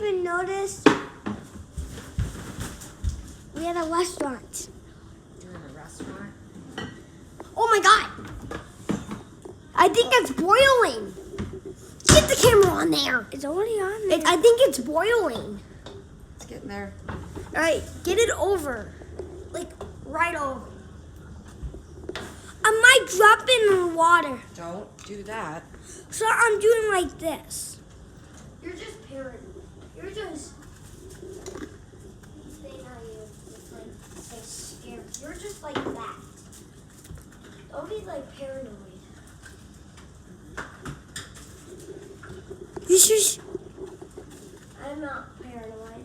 even noticed we had a restaurant? You're in a restaurant? Oh my god! I think it's boiling. Get the camera on there. It's already on there. I think it's boiling. It's getting there. All right, get it over. Like, right over. I might drop it in the water. Don't do that. So I'm doing like this. You're just paranoid. You're just saying how you like scared. You're just like that. Don't be like paranoid. You should. I'm not paranoid.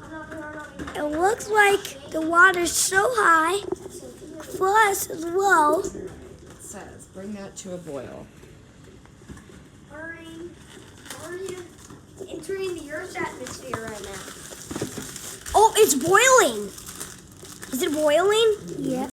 I'm not paranoid. It looks like the water's so high. For us as well. It says, bring that to a boil. Hurry entering the Earth's atmosphere right now. Oh, it's boiling. Is it boiling? Yeah.